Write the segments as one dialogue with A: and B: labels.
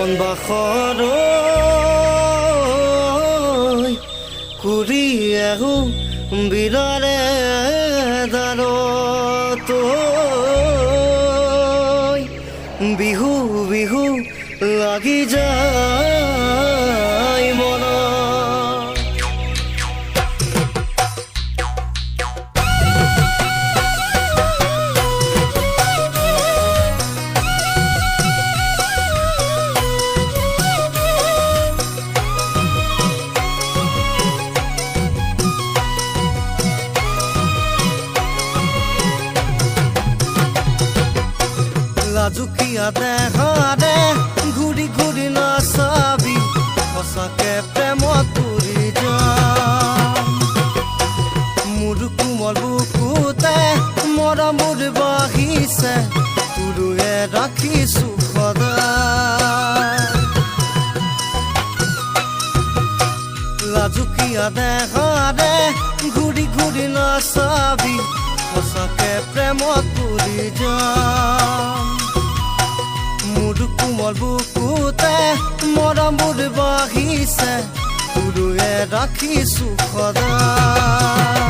A: বনবাসৰ ঘূৰি আহো বিৰাৰে দাৰত বিহু বিহু লাগি যায় মনত লাজুকীয়া দেহাৰে ঘূৰি ঘূৰি নাচাবি সঁচাকে প্ৰেমত পৰি যাম মোৰ কোমল বুকুতে মৰমৰ বাঢ়িছে তোৰে ৰাখিছো সদায় লাজুকীয়া দেহাৰে ঘূৰি ঘূৰি নাচাবি সঁচাকে প্ৰেমত পৰি যাম মোৰ কোমল বুকুতে মৰমৰ বাঢ়িছে তোৰে ৰাখিছো সদায়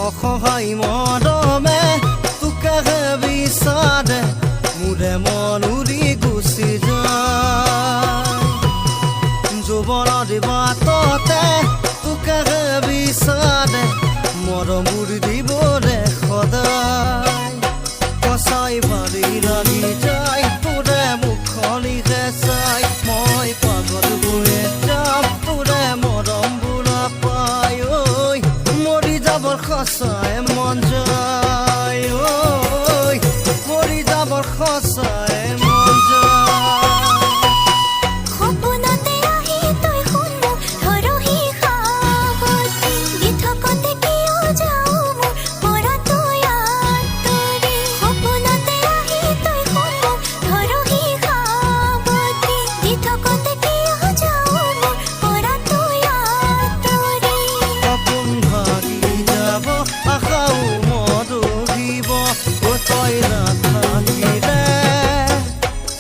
A: অসহায় মৰমে তোকেহে বিচাৰে মোৰে মন উৰি গুচি যায় যৌৱনৰ বাটতে তোকেহে বিচাৰে মৰমৰ দিবৰে সদায় কচাই বাৰী লাগি যায় তোৰে মুখনিহে চাই মই পাগল হৈ যাম তোৰে মৰম বোলা পাই ঐ মৰি যাবৰ সঁচাই মন যায় ঐ মৰি যাবৰ সঁচাই মন যায়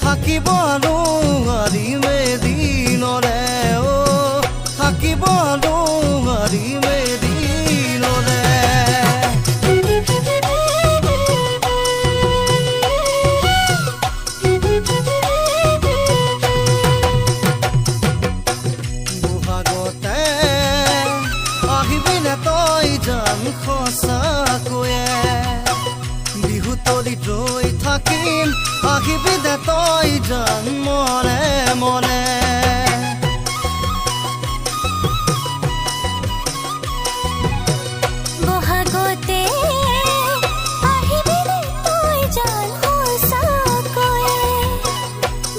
A: থাকিব নোৱাৰিমে দিনৰে থাকিব নোৱাৰিমে দিনৰে বহাগতে আহিবিনে তই জান সঁচাকৈয়ে বিহু তলিত ৰৈ থাকিম আহিবি দে তই জান মনে মনে
B: বহাগতে আহিবি দে তই জান সঁচাকৈয়ে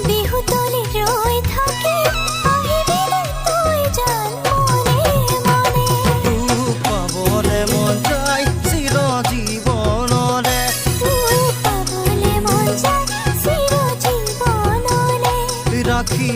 B: বিহু তলিত ৰৈ থাকিম আহিবি দে তই জান মনে মনে
A: তোক পাবলে মন যায় চিৰ জীৱনৰে
B: পাবলে মন যায় চিৰ জীৱনলে
A: ৰাখি